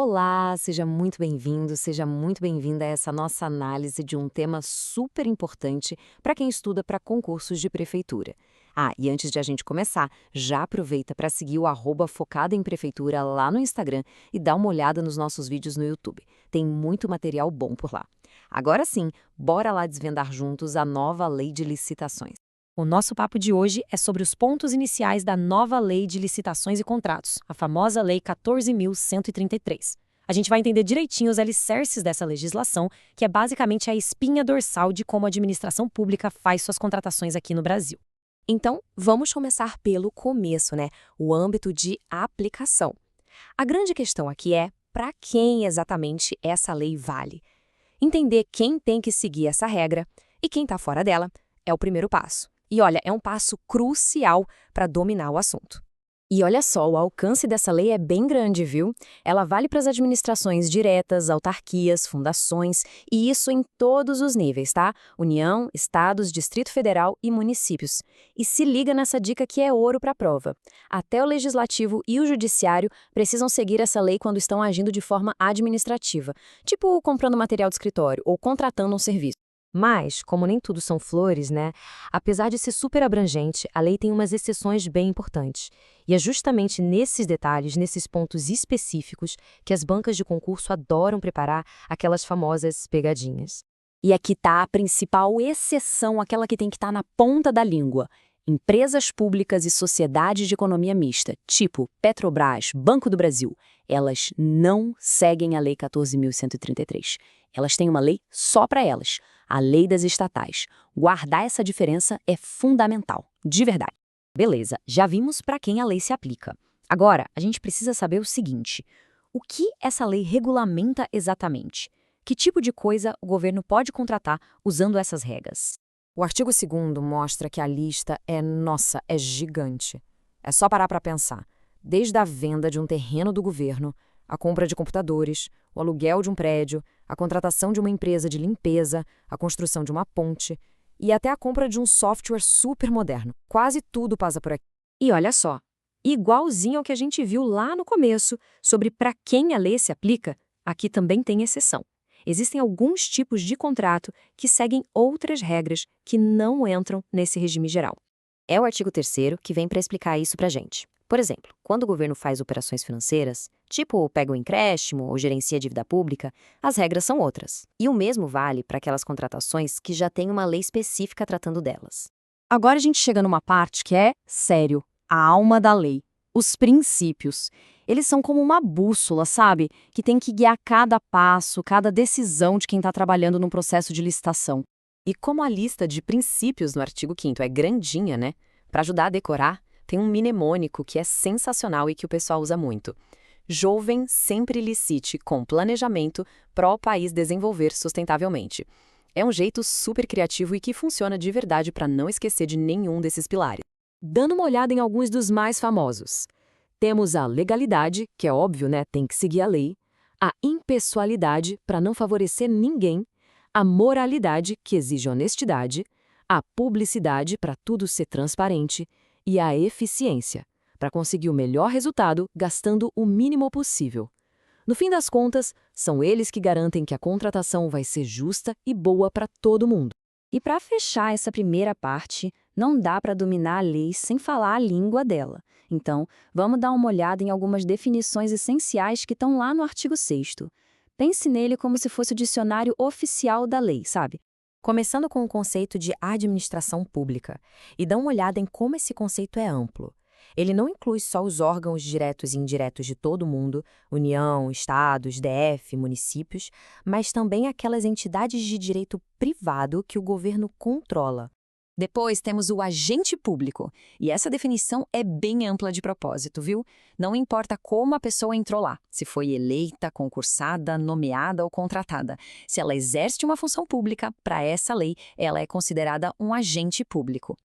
Olá, seja muito bem-vindo, seja muito bem-vinda a essa nossa análise de um tema super importante para quem estuda para concursos de prefeitura. E antes de a gente começar, já aproveita para seguir o @focada em prefeitura lá no Instagram e dá uma olhada nos nossos vídeos no YouTube. Tem muito material bom por lá. Agora sim, bora lá desvendar juntos a nova lei de licitações. O nosso papo de hoje é sobre os pontos iniciais da nova Lei de Licitações e Contratos, a famosa Lei 14.133. A gente vai entender direitinho os alicerces dessa legislação, que é basicamente a espinha dorsal de como a administração pública faz suas contratações aqui no Brasil. Então, vamos começar pelo começo, né? O âmbito de aplicação. A grande questão aqui é para quem exatamente essa lei vale. Entender quem tem que seguir essa regra e quem está fora dela é o primeiro passo. E olha, é um passo crucial para dominar o assunto. E olha só, o alcance dessa lei é bem grande, viu? Ela vale para as administrações diretas, autarquias, fundações, e isso em todos os níveis, tá? União, estados, Distrito Federal e municípios. E se liga nessa dica que é ouro para a prova. Até o legislativo e o judiciário precisam seguir essa lei quando estão agindo de forma administrativa, tipo comprando material de escritório ou contratando um serviço. Mas, como nem tudo são flores, né? Apesar de ser super abrangente, a lei tem umas exceções bem importantes. E é justamente nesses detalhes, nesses pontos específicos, que as bancas de concurso adoram preparar aquelas famosas pegadinhas. E aqui está a principal exceção, aquela que tem que estar na ponta da língua. Empresas públicas e sociedades de economia mista, tipo Petrobras, Banco do Brasil, elas não seguem a Lei 14.133. Elas têm uma lei só para elas, a Lei das Estatais. Guardar essa diferença é fundamental, de verdade. Beleza, já vimos para quem a lei se aplica. Agora, a gente precisa saber o seguinte: o que essa lei regulamenta exatamente? Que tipo de coisa o governo pode contratar usando essas regras? O artigo 2º mostra que a lista é gigante. É só parar para pensar. Desde a venda de um terreno do governo, a compra de computadores, o aluguel de um prédio, a contratação de uma empresa de limpeza, a construção de uma ponte e até a compra de um software super moderno. Quase tudo passa por aqui. E olha só, igualzinho ao que a gente viu lá no começo, sobre para quem a lei se aplica, aqui também tem exceção. Existem alguns tipos de contrato que seguem outras regras que não entram nesse regime geral. É o artigo 3º que vem para explicar isso para a gente. Por exemplo, quando o governo faz operações financeiras, tipo pega um empréstimo ou gerencia dívida pública, as regras são outras. E o mesmo vale para aquelas contratações que já têm uma lei específica tratando delas. Agora a gente chega numa parte que é, sério, a alma da lei. Os princípios. Eles são como uma bússola, sabe? Que tem que guiar cada passo, cada decisão de quem está trabalhando num processo de licitação. E como a lista de princípios no artigo 5º é grandinha, né? Para ajudar a decorar, tem um mnemônico que é sensacional e que o pessoal usa muito. Jovem sempre licite com planejamento para o país desenvolver sustentavelmente. É um jeito super criativo e que funciona de verdade para não esquecer de nenhum desses pilares. Dando uma olhada em alguns dos mais famosos. Temos a legalidade, que é óbvio, né? Tem que seguir a lei. A impessoalidade, para não favorecer ninguém. A moralidade, que exige honestidade. A publicidade, para tudo ser transparente. E a eficiência, para conseguir o melhor resultado gastando o mínimo possível. No fim das contas, são eles que garantem que a contratação vai ser justa e boa para todo mundo. E para fechar essa primeira parte, não dá para dominar a lei sem falar a língua dela. Então, vamos dar uma olhada em algumas definições essenciais que estão lá no artigo 6º. Pense nele como se fosse o dicionário oficial da lei, sabe? Começando com o conceito de administração pública, e dá uma olhada em como esse conceito é amplo. Ele não inclui só os órgãos diretos e indiretos de todo mundo, União, estados, DF, municípios, mas também aquelas entidades de direito privado que o governo controla. Depois temos o agente público, e essa definição é bem ampla de propósito, viu? Não importa como a pessoa entrou lá, se foi eleita, concursada, nomeada ou contratada. Se ela exerce uma função pública, para essa lei, ela é considerada um agente público.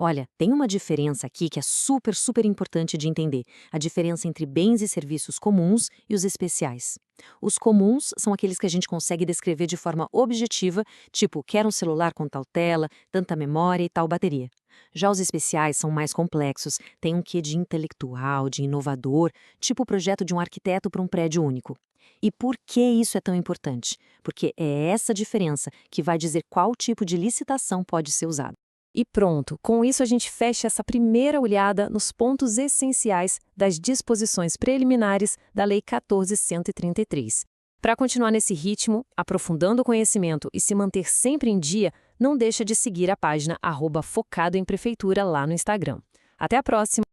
Olha, tem uma diferença aqui que é super, super importante de entender. A diferença entre bens e serviços comuns e os especiais. Os comuns são aqueles que a gente consegue descrever de forma objetiva, tipo, quero um celular com tal tela, tanta memória e tal bateria. Já os especiais são mais complexos, têm um quê de intelectual, de inovador, tipo o projeto de um arquiteto para um prédio único. E por que isso é tão importante? Porque é essa diferença que vai dizer qual tipo de licitação pode ser usado. E pronto, com isso a gente fecha essa primeira olhada nos pontos essenciais das disposições preliminares da Lei 14.133. Para continuar nesse ritmo, aprofundando o conhecimento e se manter sempre em dia, não deixa de seguir a página @focadoemprefeitura lá no Instagram. Até a próxima!